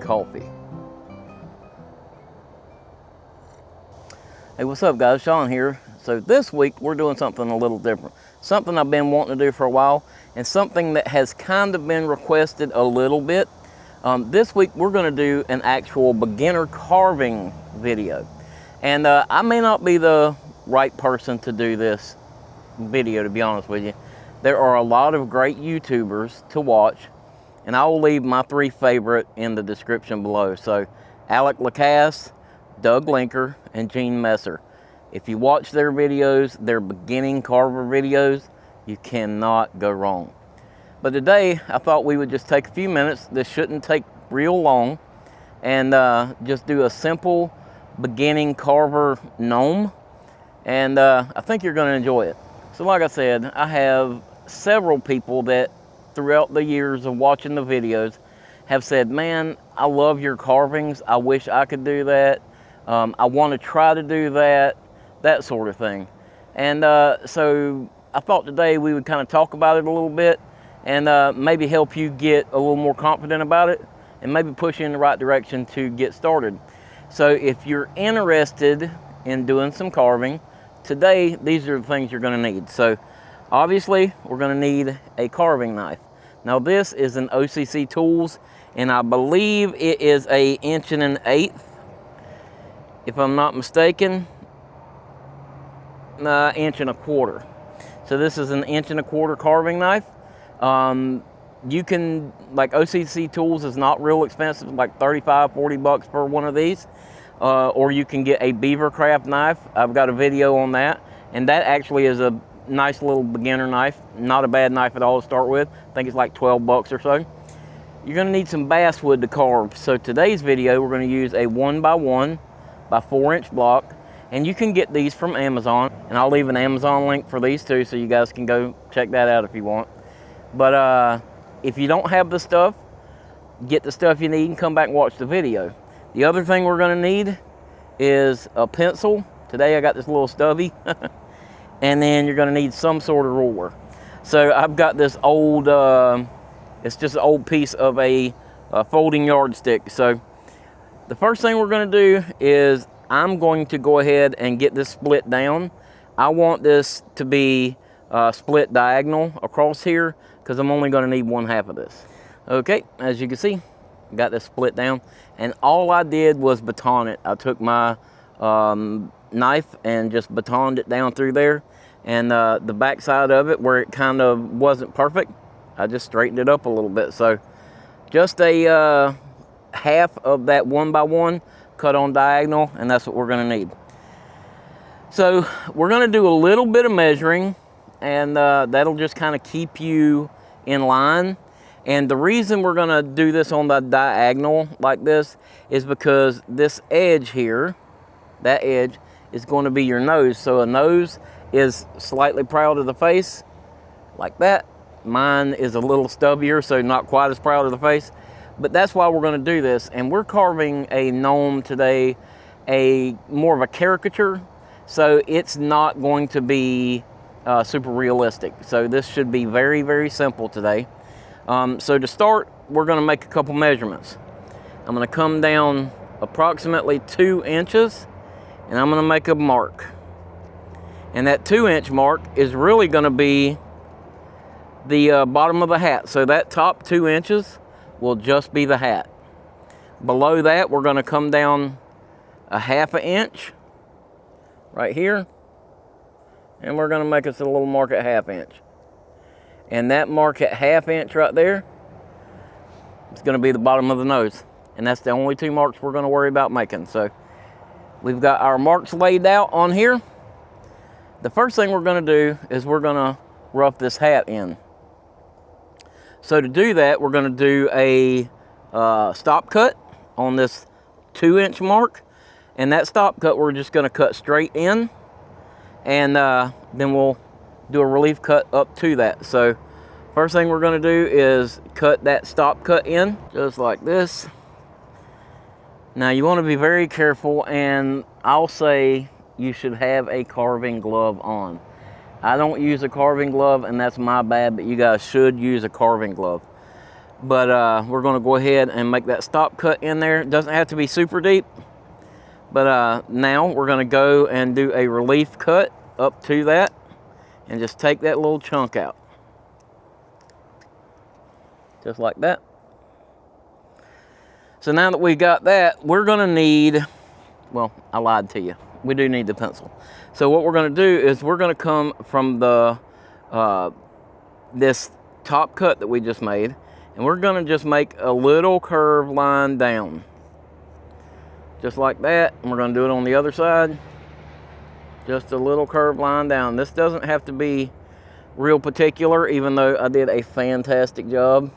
Coffee. Hey, what's up guys, Sean here. So this week we're doing something a little different. Something I've been wanting to do for a while and something that has kind of been requested a little bit. This week we're going to do an actual beginner carving video. And I may not be the right person to do this video, to be honest with you. There are a lot of great YouTubers to watch, and I will leave my 3 favorite in the description below. So Alec LaCasse, Doug Linker, and Gene Messer. If you watch their videos, their beginning carver videos, you cannot go wrong. But today, I thought we would just take a few minutes. This shouldn't take real long. And just do a simple beginning carver gnome. And I think you're going to enjoy it. So like I said, I have several people that throughout the years of watching the videos have said, man, I love your carvings. I wish I could do that. I want to try to do that sort of thing. And so I thought today we would kind of talk about it a little bit and maybe help you get a little more confident about it and maybe push you in the right direction to get started. So if you're interested in doing some carving, today these are the things you're going to need. So obviously we're going to need a carving knife. Now this is an OCC Tools, and I believe it is a 1 1/8", if I'm not mistaken. 1 1/4". So this is an 1 1/4" carving knife. You can, like, OCC Tools is not real expensive, like 35, 40 bucks for one of these. Or you can get a Beavercraft knife. I've got a video on that, and that actually is a nice little beginner knife. Not a bad knife at all to start with. I think it's like 12 bucks or so. You're going to need some basswood to carve. So today's video, we're going to use a 1x1 by 4-inch block, and you can get these from Amazon, and I'll leave an Amazon link for these too, so you guys can go check that out if you want. But if you don't have the stuff, get the stuff you need and come back and watch the video. The other thing we're going to need is a pencil. Today I got this little stubby. And then you're going to need some sort of ruler. So I've got this old, it's just an old piece of a folding yardstick. So the first thing we're going to do is I'm going to go ahead and get this split down. I want this to be split diagonal across here because I'm only going to need 1/2 of this. Okay, as you can see, got this split down. And all I did was baton it. I took my knife and just batoned it down through there, and the back side of it where it kind of wasn't perfect, I just straightened it up a little bit. So just a 1/2 of that 1x1 cut on diagonal, and that's what we're going to need. So we're going to do a little bit of measuring, and that'll just kind of keep you in line. And the reason we're going to do this on the diagonal like this is because this edge here, that edge, is going to be your nose. So a nose is slightly proud of the face, like that. Mine is a little stubbier, so not quite as proud of the face. But that's why we're going to do this. And we're carving a gnome today, more of a caricature. So it's not going to be super realistic. So this should be very, very simple today. So to start, we're going to make a couple measurements. I'm going to come down approximately 2 inches, and I'm going to make a mark. And that 2-inch mark is really going to be the bottom of the hat. So that top 2 inches will just be the hat. Below that, we're going to come down a 1/2 inch right here, and we're going to make us a little mark at 1/2 inch. And that mark at 1/2 inch right there, it's going to be the bottom of the nose. And that's the only 2 marks we're going to worry about making. So we've got our marks laid out on here. The first thing we're going to do is we're going to rough this hat in. So to do that, we're going to do a stop cut on this 2-inch mark, and that stop cut we're just going to cut straight in, and then we'll do a relief cut up to that. So first thing we're going to do is cut that stop cut in just like this. Now you want to be very careful, and I'll say you should have a carving glove on. I don't use a carving glove, and that's my bad, but you guys should use a carving glove. But we're going to go ahead and make that stop cut in there. It doesn't have to be super deep, but now we're going to go and do a relief cut up to that and just take that little chunk out. Just like that. So now that we got that, we're going to need, well, I lied to you. We do need the pencil. So what we're going to do is we're going to come from the this top cut that we just made, and we're going to just make a little curved line down. Just like that. And we're going to do it on the other side. Just a little curved line down. This doesn't have to be real particular, even though I did a fantastic job.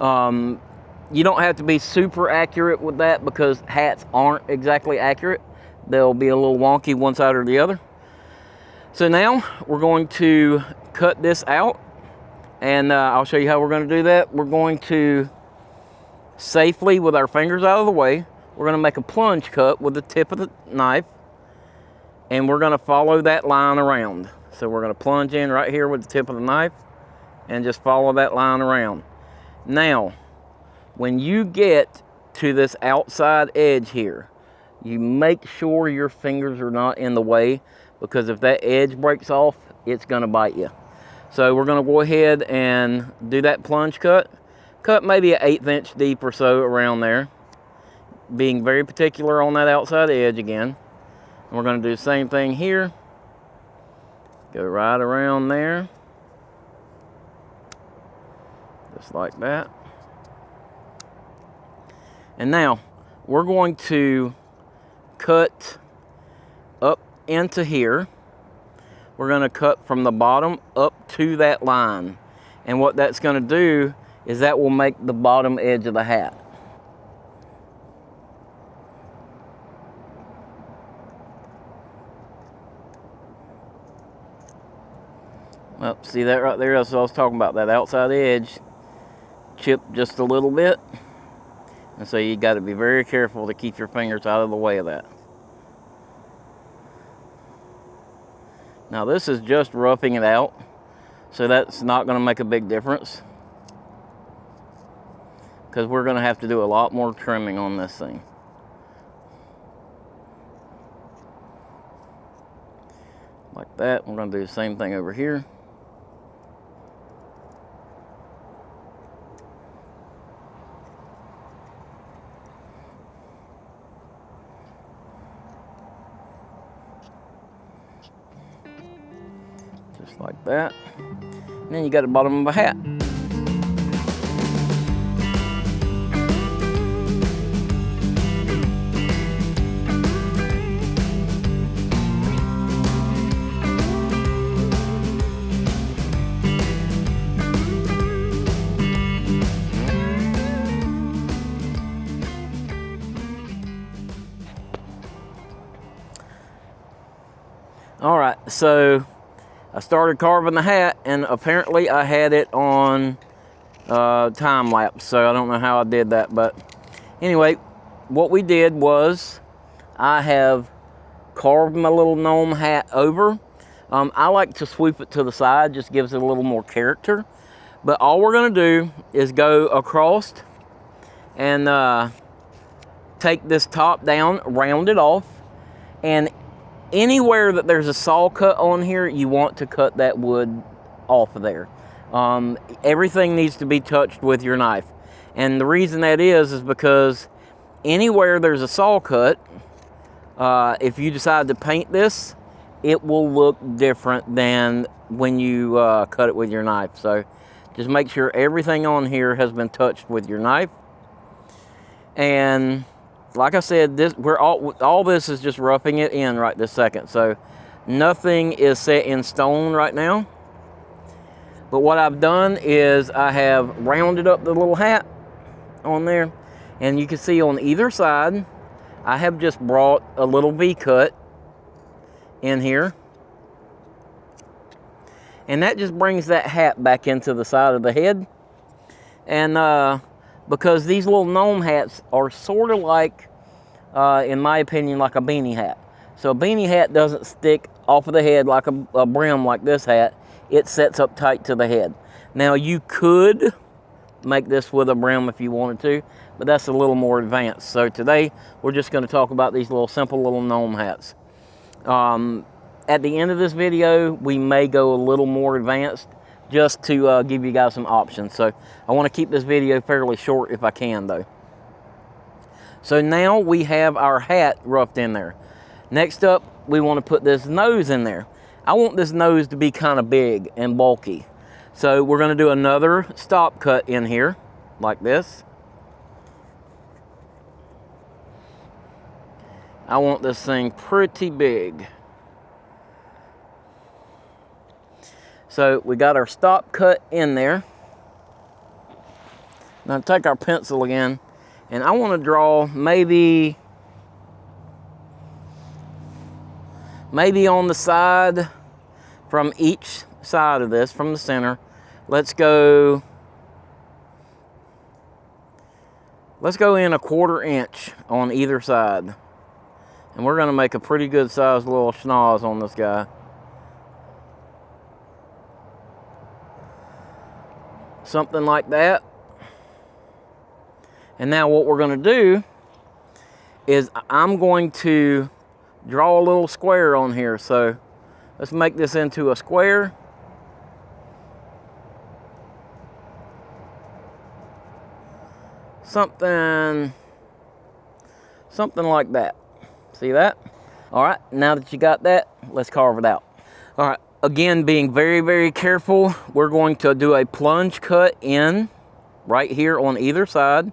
You don't have to be super accurate with that because hats aren't exactly accurate. They'll be a little wonky one side or the other. So now we're going to cut this out, and I'll show you how we're going to do that. We're going to safely, with our fingers out of the way, we're going to make a plunge cut with the tip of the knife, and we're going to follow that line around. So we're going to plunge in right here with the tip of the knife and just follow that line around. Now, when you get to this outside edge here, you make sure your fingers are not in the way, because if that edge breaks off, it's going to bite you. So we're going to go ahead and do that plunge cut. Cut maybe an 1/8 inch deep or so around there, being very particular on that outside edge again. And we're going to do the same thing here. Go right around there, just like that. And now we're going to cut up into here. We're going to cut from the bottom up to that line. And what that's going to do is that will make the bottom edge of the hat. Well, see that right there? That's what I was talking about. That outside edge chipped just a little bit. And so you got to be very careful to keep your fingers out of the way of that. Now this is just roughing it out, so that's not going to make a big difference, because we're going to have to do a lot more trimming on this thing. Like that. We're going to do the same thing over here. Just like that. And then you got the bottom of a hat. All right, so I started carving the hat, and apparently I had it on time lapse, so I don't know how I did that. But anyway, what we did was I have carved my little gnome hat over. I like to sweep it to the side, just gives it a little more character. But all we're going to do is go across and take this top down, round it off, and anywhere that there's a saw cut on here, you want to cut that wood off of there. Everything needs to be touched with your knife. And the reason that is because anywhere there's a saw cut, if you decide to paint this, it will look different than when you cut it with your knife. So just make sure everything on here has been touched with your knife. And like I said, all this is just roughing it in right this second. So nothing is set in stone right now. But what I've done is I have rounded up the little hat on there, and you can see on either side, I have just brought a little V-cut in here. And that just brings that hat back into the side of the head. And because these little gnome hats are sort of like, in my opinion, like a beanie hat. So a beanie hat doesn't stick off of the head like a brim like this hat. It sets up tight to the head. Now you could make this with a brim if you wanted to, but that's a little more advanced. So today we're just going to talk about these little simple little gnome hats. At the end of this video, we may go a little more advanced just to give you guys some options. So I want to keep this video fairly short if I can though. So now we have our hat roughed in there. Next up, we want to put this nose in there. I want this nose to be kind of big and bulky. So we're going to do another stop cut in here, like this. I want this thing pretty big. So we got our stop cut in there. Now take our pencil again, and I want to draw maybe on the side, from each side of this, from the center. Let's go in 1/4 inch on either side. And we're gonna make a pretty good sized little schnoz on this guy. Something like that. And now what we're gonna do is I'm going to draw a little square on here. So let's make this into a square. Something like that. See that? All right, now that you got that, let's carve it out. All right, again, being very, very careful, we're going to do a plunge cut in right here on either side.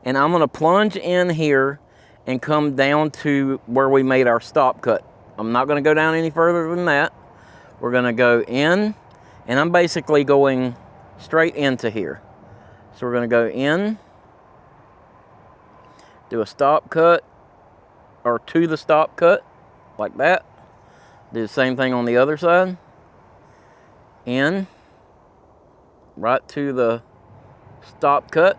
And I'm gonna plunge in here and come down to where we made our stop cut. I'm not gonna go down any further than that. We're gonna go in, and I'm basically going straight into here. So we're gonna go in, do a stop cut, or to the stop cut, like that. Do the same thing on the other side. In, right to the stop cut,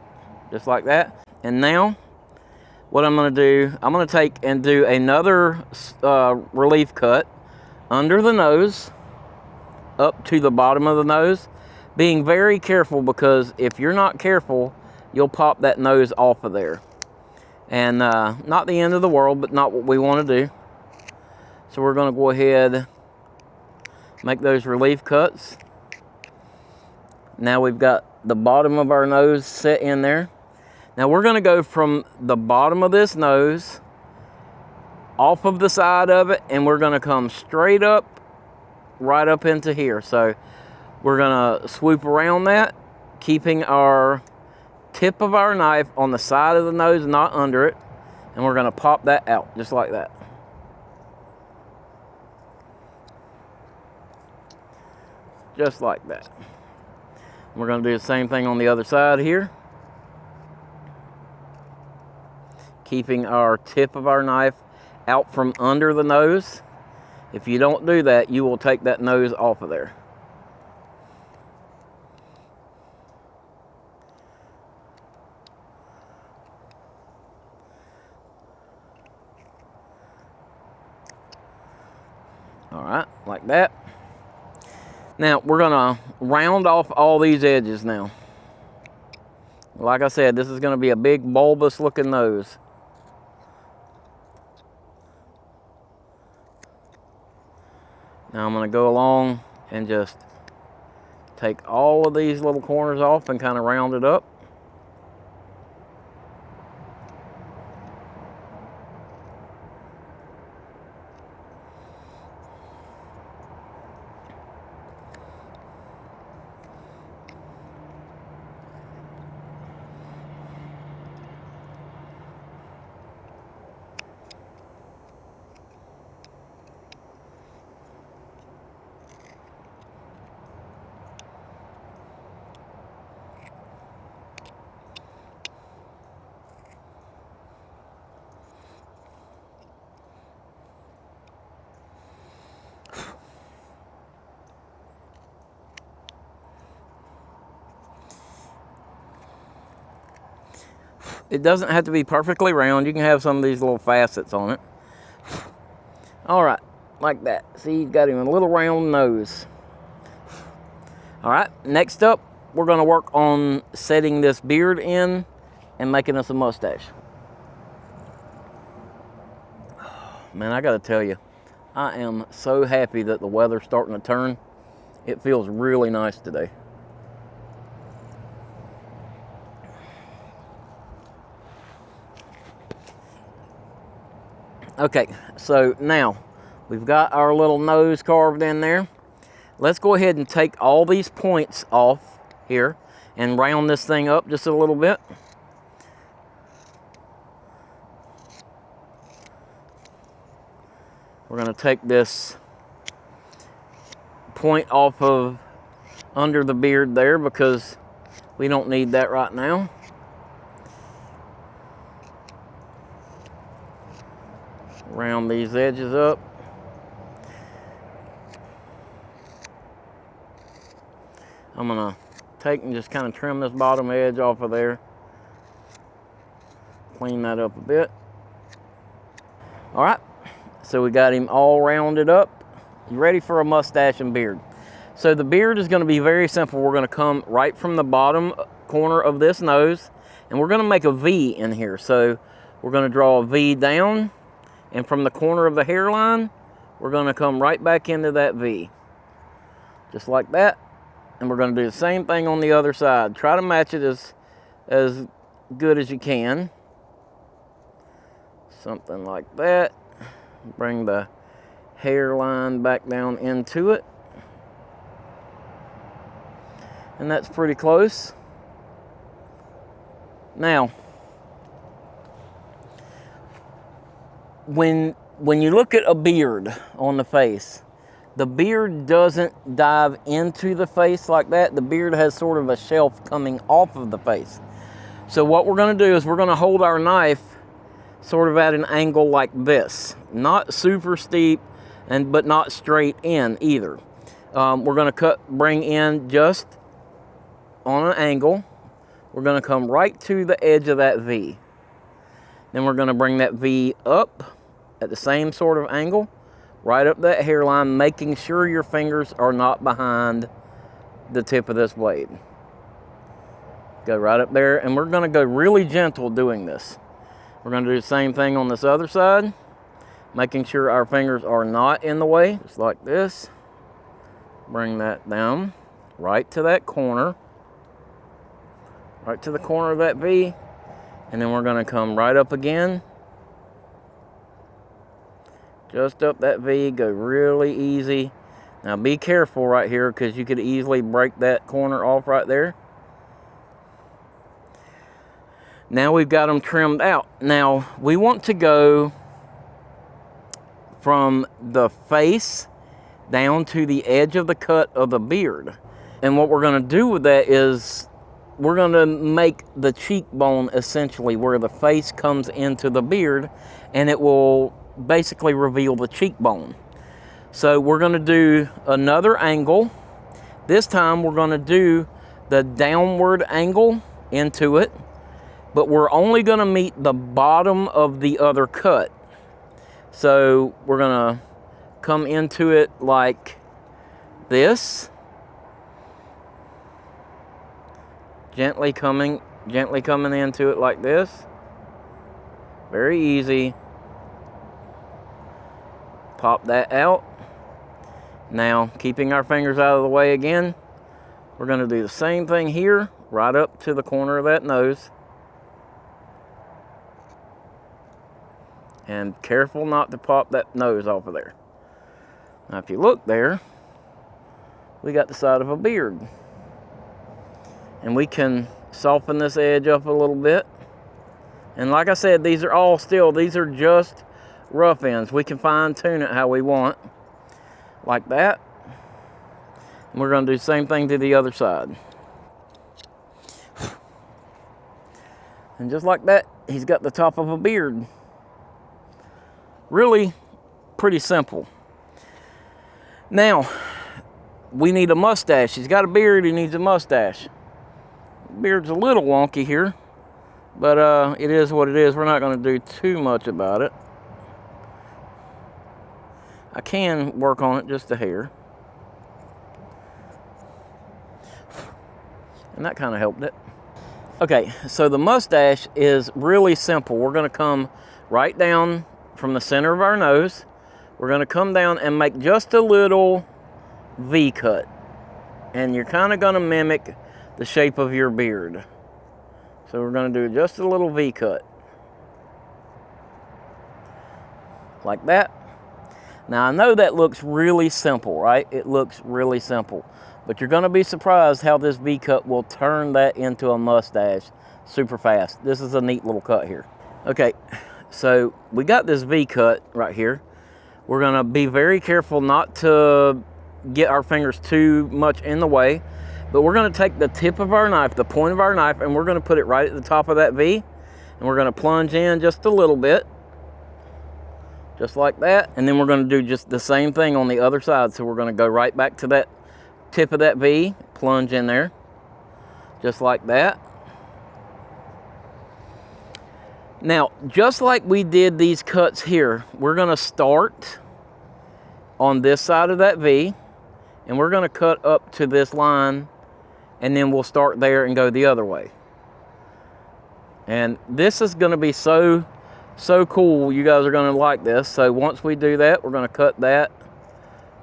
just like that. And now, what I'm gonna do, I'm gonna take and do another relief cut under the nose, up to the bottom of the nose, being very careful, because if you're not careful, you'll pop that nose off of there. And not the end of the world, but not what we want to do. So we're going to go ahead, make those relief cuts. Now we've got the bottom of our nose set in there. Now we're going to go from the bottom of this nose, off of the side of it, and we're going to come straight up, right up into here. So we're going to swoop around that, keeping our tip of our knife on the side of the nose, not under it, and we're going to pop that out just like that. Just like that. We're going to do the same thing on the other side here, keeping our tip of our knife out from under the nose. If you don't do that, you will take that nose off of there. All right, like that. Now we're gonna round off all these edges now. Like I said, this is gonna be a big bulbous looking nose. Now I'm gonna go along and just take all of these little corners off and kind of round it up. It doesn't have to be perfectly round. You can have some of these little facets on it. All right, like that. See, he's got him a little round nose. All right, next up, we're gonna work on setting this beard in and making us a mustache. Man, I gotta tell you, I am so happy that the weather's starting to turn. It feels really nice today. Okay, so now we've got our little nose carved in there. Let's go ahead and take all these points off here and round this thing up just a little bit. We're going to take this point off of under the beard there because we don't need that right now. Round these edges up. I'm going to take and just kind of trim this bottom edge off of there. Clean that up a bit. All right, so we got him all rounded up. You ready for a mustache and beard? So the beard is going to be very simple. We're going to come right from the bottom corner of this nose, and we're going to make a V in here. So we're going to draw a V down, and from the corner of the hairline, we're going to come right back into that V. Just like that. And we're going to do the same thing on the other side. Try to match it as good as you can. Something like that. Bring the hairline back down into it. And that's pretty close. Now, when you look at a beard on the face, the beard doesn't dive into the face like that. The beard has sort of a shelf coming off of the face. So what we're going to do is we're going to hold our knife sort of at an angle like this. Not super steep, but not straight in either. We're going to bring in just on an angle. We're going to come right to the edge of that V. Then we're going to bring that V up at the same sort of angle, right up that hairline, making sure your fingers are not behind the tip of this blade. Go right up there, and we're going to go really gentle doing this. We're going to do the same thing on this other side, making sure our fingers are not in the way, just like this. Bring that down right to that corner, right to the corner of that V, and then we're going to come right up again. Just up that V, go really easy. Now be careful right here because you could easily break that corner off right there. Now we've got them trimmed out. Now we want to go from the face down to the edge of the cut of the beard. And what we're going to do with that is we're going to make the cheekbone essentially where the face comes into the beard, and it will basically reveal the cheekbone. So we're going to do another angle. This time we're going to do the downward angle into it, but we're only going to meet the bottom of the other cut. So we're going to come into it like this, gently coming into it like this. Very easy. Pop that out. Now, keeping our fingers out of the way again, we're going to do the same thing here, right up to the corner of that nose. And careful not to pop that nose off of there. Now, if you look there, we got the side of a beard. And we can soften this edge up a little bit. And like I said, these are just rough ends. We can fine tune it how we want, like that. And we're going to do the same thing to the other side. And just like that, he's got the top of a beard. Really pretty simple. Now, we need a mustache. He's got a beard, he needs a mustache. The beard's a little wonky here, But it is what it is. We're not going to do too much about it. I can work on it just a hair. And that kind of helped it. Okay, so the mustache is really simple. We're going to come right down from the center of our nose. We're going to come down and make just a little V cut. And you're kind of going to mimic the shape of your beard. So we're going to do just a little V cut. Like that. Now I know that looks really simple, right? It looks really simple. But you're going to be surprised how this V cut will turn that into a mustache super fast. This is a neat little cut here. Okay, so we got this V cut right here. We're going to be very careful not to get our fingers too much in the way. But we're going to take the tip of our knife, the point of our knife, and we're going to put it right at the top of that V. And we're going to plunge in just a little bit. Just like that. And then we're going to do just the same thing on the other side. So we're going to go right back to that tip of that V, plunge in there, just like that. Now, just like we did these cuts here, we're going to start on this side of that V, and we're going to cut up to this line, and then we'll start there and go the other way. And this is going to be so cool. You guys are going to like this. So once we do that, we're going to cut that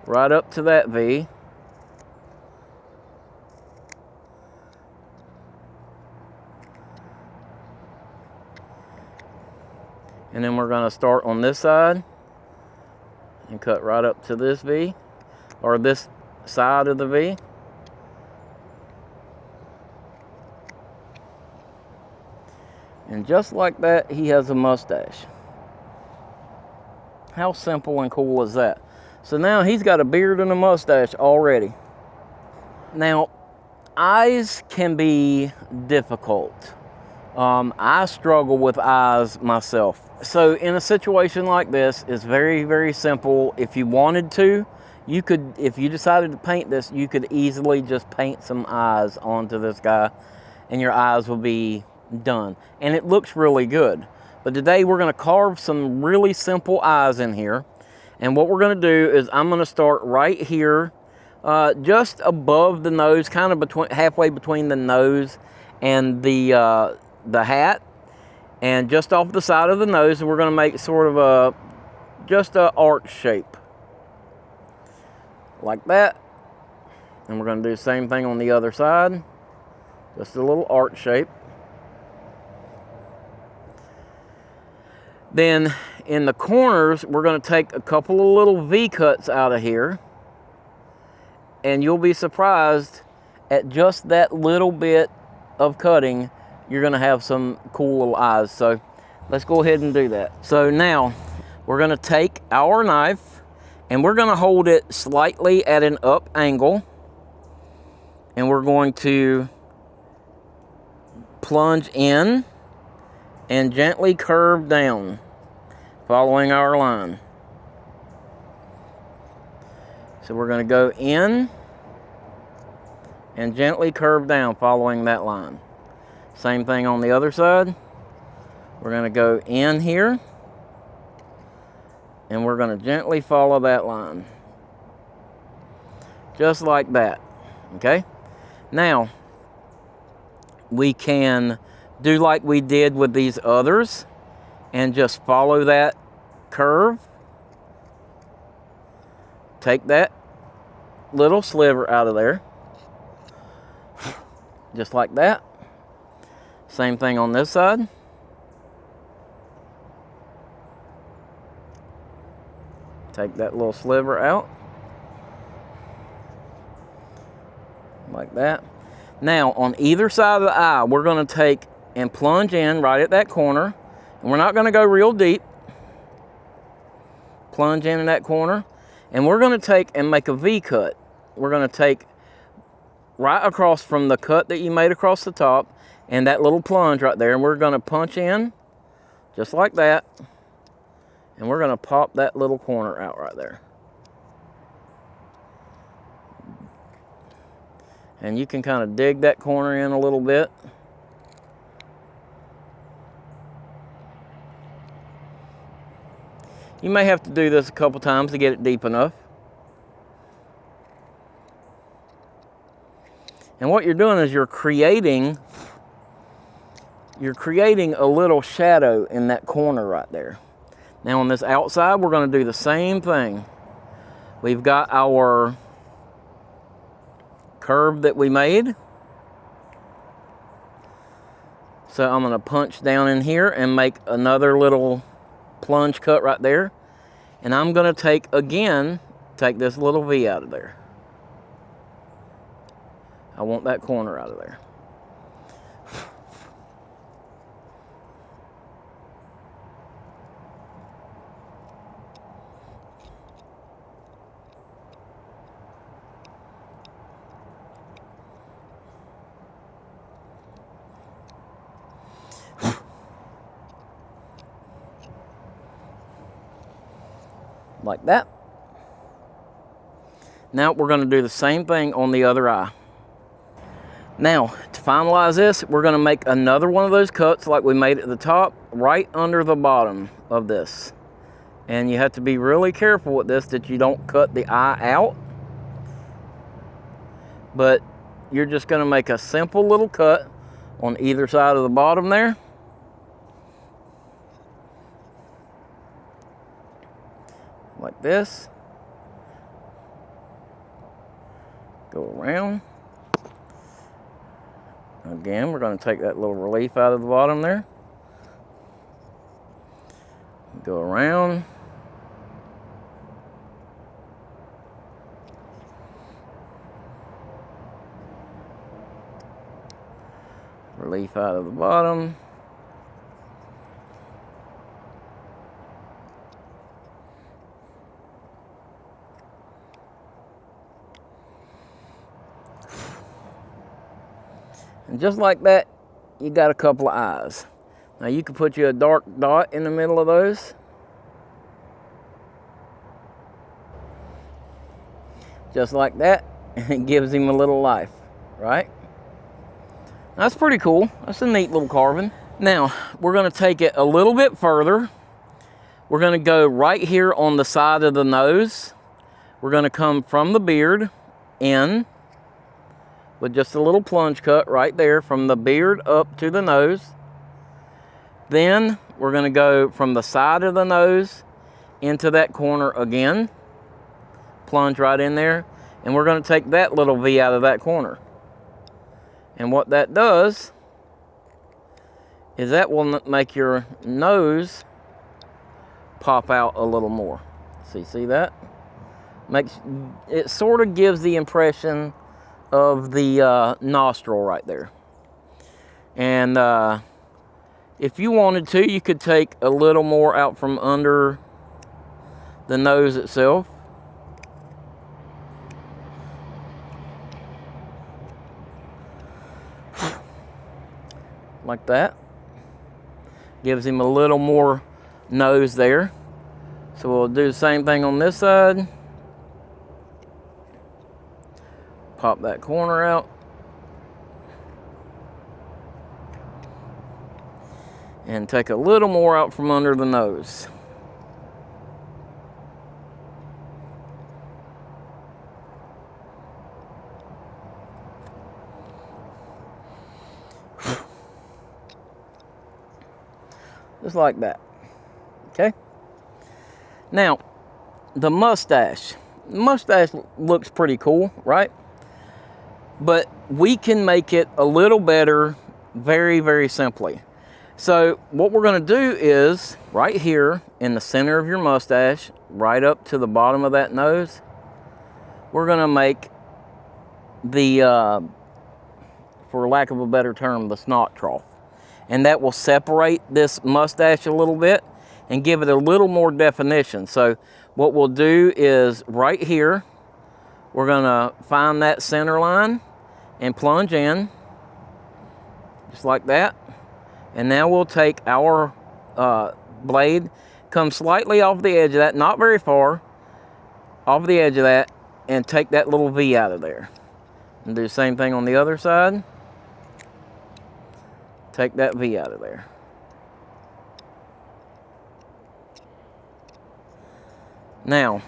right up to that V. And then we're going to start on this side and cut right up to this V, or this side of the V. And just like that, he has a mustache. How simple and cool is that? So now he's got a beard and a mustache already. Now, eyes can be difficult. I struggle with eyes myself. So in a situation like this, it's very, very simple. If you wanted to, you could, if you decided to paint this, you could easily just paint some eyes onto this guy and your eyes will be done. And it looks really good. But today we're going to carve some really simple eyes in here. And what we're going to do is I'm going to start right here, just above the nose, kind of halfway between the nose and the hat, and just off the side of the nose. We're going to make sort of just a arch shape like that. And we're going to do the same thing on the other side, just a little arch shape. Then in the corners, we're going to take a couple of little V cuts out of here, and you'll be surprised at just that little bit of cutting, you're going to have some cool little eyes. So let's go ahead and do that. So now we're going to take our knife and we're going to hold it slightly at an up angle, and we're going to plunge in and gently curve down, following our line. So we're going to go in and gently curve down, following that line. Same thing on the other side. We're going to go in here and we're going to gently follow that line. Just like that. Okay? Now, we can do like we did with these others and just follow that curve. Take that little sliver out of there. Just like that. Same thing on this side. Take that little sliver out. Like that. Now, on either side of the eye, we're going to take and plunge in right at that corner. And we're not going to go real deep. Plunge in that corner. And we're going to take and make a V cut. We're going to take right across from the cut that you made across the top and that little plunge right there. And we're going to punch in just like that. And we're going to pop that little corner out right there. And you can kind of dig that corner in a little bit. You may have to do this a couple times to get it deep enough. And what you're doing is you're creating a little shadow in that corner right there. Now on this outside, we're going to do the same thing. We've got our curve that we made. So I'm going to punch down in here and make another little plunge cut right there. And I'm going to take this little V out of there. I want that corner out of there. Like that. Now we're going to do the same thing on the other eye. Now, to finalize this, we're going to make another one of those cuts like we made at the top, right under the bottom of this. And you have to be really careful with this that you don't cut the eye out. But you're just going to make a simple little cut on either side of the bottom there. Like this. Go around. Again, we're going to take that little relief out of the bottom there. Go around. Relief out of the bottom. And just like that, you got a couple of eyes. Now you can put you a dark dot in the middle of those. Just like that, and it gives him a little life, right? That's pretty cool. That's a neat little carving. Now, we're gonna take it a little bit further. We're gonna go right here on the side of the nose. We're gonna come from the beard in with just a little plunge cut right there from the beard up to the nose. Then we're going to go from the side of the nose into that corner again. Plunge right in there. And we're going to take that little V out of that corner. And what that does is that will make your nose pop out a little more. See that? It sort of gives the impression of the nostril right there. And if you wanted to, you could take a little more out from under the nose itself. Like that. Gives him a little more nose there. So we'll do the same thing on this side. Pop that corner out. And take a little more out from under the nose. Just like that. Okay? Now, the mustache. The mustache looks pretty cool, right? But we can make it a little better very, very simply. So what we're going to do is right here in the center of your mustache, right up to the bottom of that nose, we're going to make the, for lack of a better term, the snot trough. And that will separate this mustache a little bit and give it a little more definition. So what we'll do is right here, we're going to find that center line and plunge in, just like that. And now we'll take our blade, come slightly off the edge of that, not very far, off the edge of that, and take that little V out of there. And do the same thing on the other side. Take that V out of there. Now,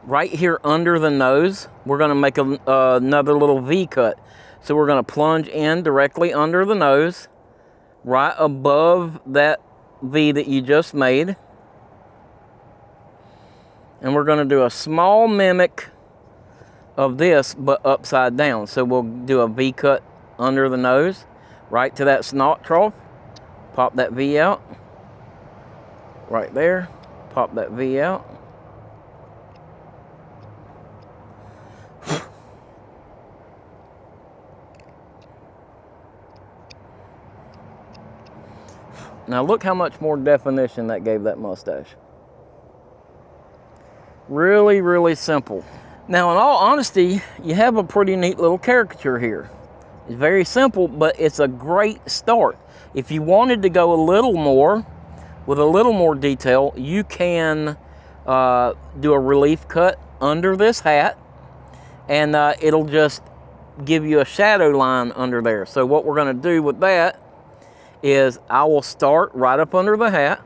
right here under the nose, we're going to make another little V cut. So we're going to plunge in directly under the nose, right above that V that you just made. And we're going to do a small mimic of this, but upside down. So we'll do a V cut under the nose, right to that snot trough. Pop that V out. Right there. Pop that V out. Now look how much more definition that gave that mustache. Really, really simple. Now in all honesty, you have a pretty neat little caricature here. It's very simple, but it's a great start. If you wanted to go a little more, with a little more detail, you can do a relief cut under this hat, and it'll just give you a shadow line under there. So what we're gonna do with that is I will start right up under the hat,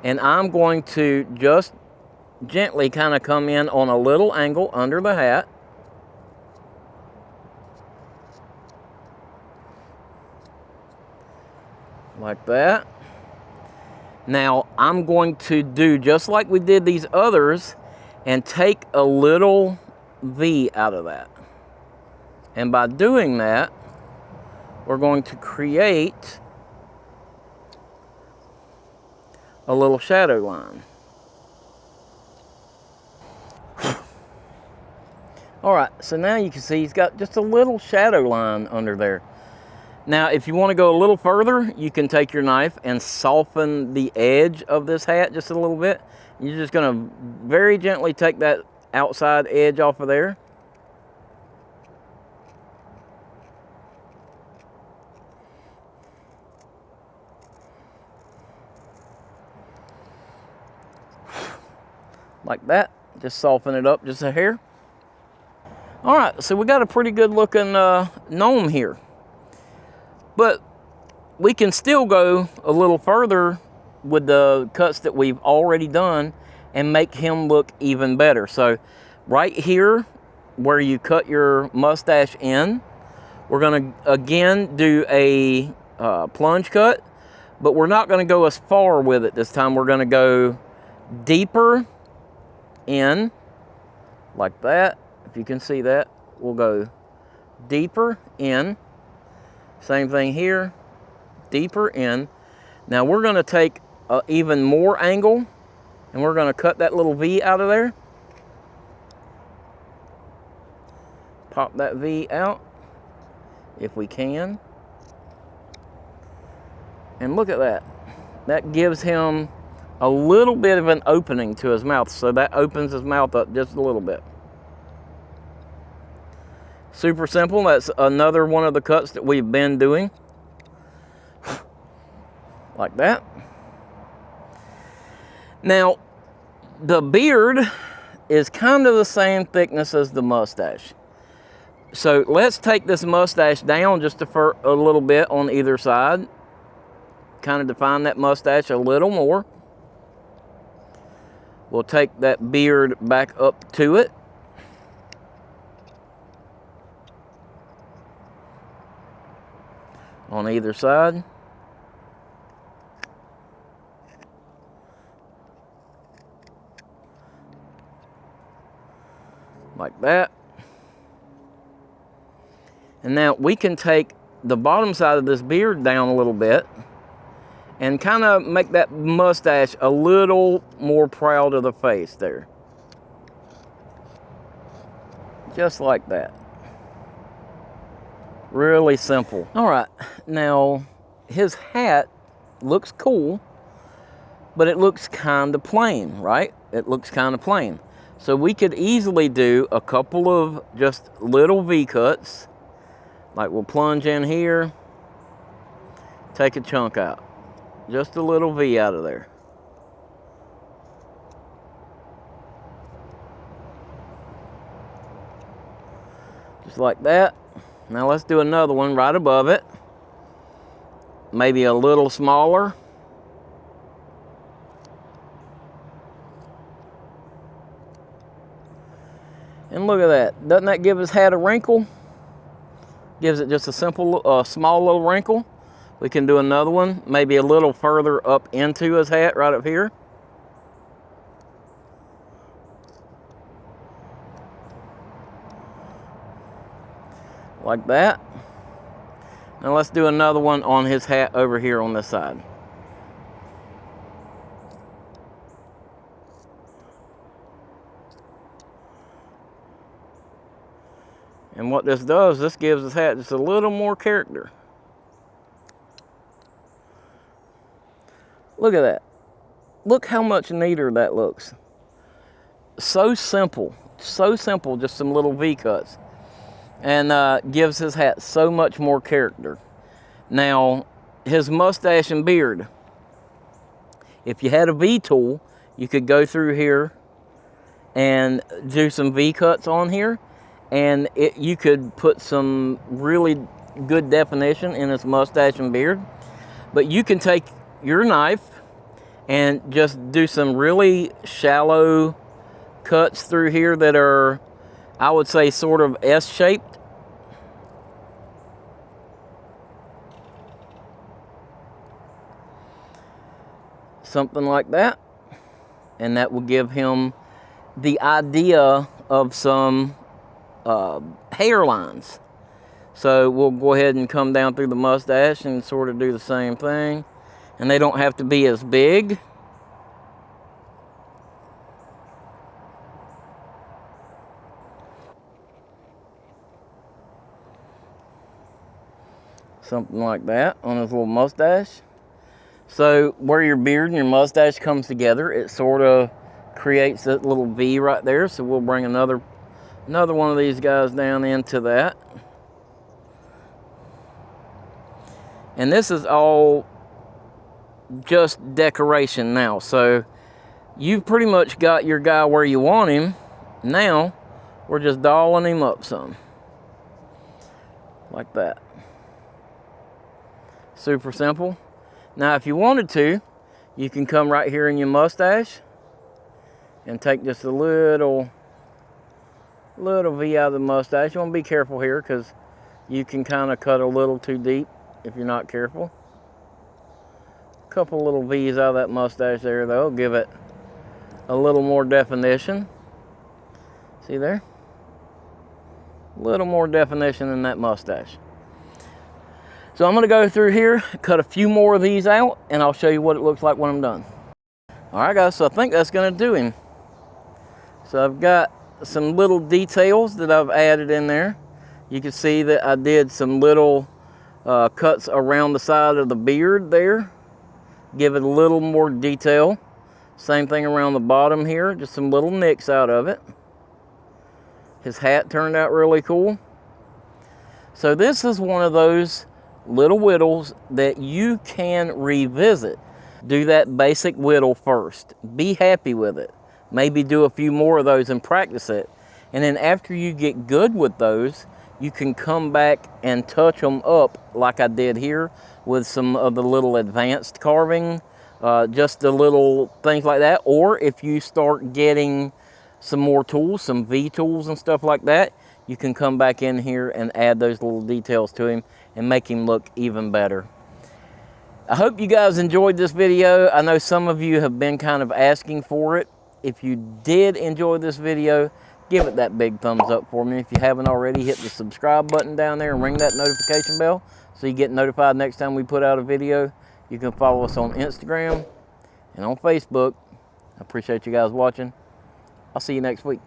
and I'm going to just gently kind of come in on a little angle under the hat. Like that. Now I'm going to do just like we did these others and take a little V out of that. And by doing that, we're going to create a little shadow line. All right, so now you can see he's got just a little shadow line under there. Now, if you want to go a little further, you can take your knife and soften the edge of this hat just a little bit. You're just going to very gently take that outside edge off of there. Like that. Just soften it up just a hair. All right, so we got a pretty good looking gnome here. But we can still go a little further with the cuts that we've already done and make him look even better. So right here where you cut your mustache in, we're gonna again do a plunge cut, but we're not gonna go as far with it this time. We're gonna go deeper in, like that. If you can see that, we'll go deeper in. Same thing here, deeper in. Now we're gonna take even more angle, and we're gonna cut that little V out of there. Pop that V out, if we can. And look at that. That gives him a little bit of an opening to his mouth, so that opens his mouth up just a little bit. Super simple. That's another one of the cuts that we've been doing. Like that. Now, the beard is kind of the same thickness as the mustache. So let's take this mustache down just a little bit on either side. Kind of define that mustache a little more. We'll take that beard back up to it. On either side. Like that. And now we can take the bottom side of this beard down a little bit and kind of make that mustache a little more proud of the face there. Just like that. Really simple. All right, now his hat looks cool, but it looks kind of plain, right? It looks kind of plain. So we could easily do a couple of just little V-cuts. Like we'll plunge in here, take a chunk out. Just a little V out of there. Just like that. Now let's do another one right above it. Maybe a little smaller. look at that. Doesn't that give his hat a wrinkle? Gives it just a simple, small little wrinkle. We can do another one, maybe a little further up into his hat, right up here. Like that. Now let's do another one on his hat over here on this side. And what this does, this gives his hat just a little more character. Look at that. Look how much neater that looks. So simple, just some little V-cuts. And gives his hat so much more character. Now, his mustache and beard. If you had a V-tool, you could go through here and do some V-cuts on here. And you could put some really good definition in his mustache and beard. But you can take your knife and just do some really shallow cuts through here that are, I would say, sort of S-shaped. Something like that. And that will give him the idea of some hairlines. So we'll go ahead and come down through the mustache and sort of do the same thing. And they don't have to be as big. Something like that on his little mustache. So where your beard and your mustache comes together, it sort of creates that little V right there. So we'll bring another one of these guys down into that. And this is all just decoration now. So you've pretty much got your guy where you want him. Now we're just dolling him up some. Like that. Super simple. Now if you wanted to, you can come right here in your mustache and take just a little V out of the mustache. You want to be careful here because you can kind of cut a little too deep if you're not careful. A couple little V's out of that mustache there though, give it a little more definition. See there? A little more definition in that mustache. So I'm going to go through here, cut a few more of these out, and I'll show you what it looks like when I'm done. Alright guys, so I think that's going to do him. So I've got some little details that I've added in there. You can see that I did some little cuts around the side of the beard there. Give it a little more detail. Same thing around the bottom here, just some little nicks out of it. His hat turned out really cool. So this is one of those little whittles that you can revisit. Do that basic whittle first. Be happy with it. Maybe do a few more of those and practice it. And then after you get good with those, you can come back and touch them up like I did here with some of the little advanced carving, just the little things like that. Or if you start getting some more tools, some V tools and stuff like that, you can come back in here and add those little details to him and make him look even better. I hope you guys enjoyed this video. I know some of you have been kind of asking for it. If you did enjoy this video, give it that big thumbs up for me. If you haven't already, hit the subscribe button down there and ring that notification bell so you get notified next time we put out a video. You can follow us on Instagram and on Facebook. I appreciate you guys watching. I'll see you next week.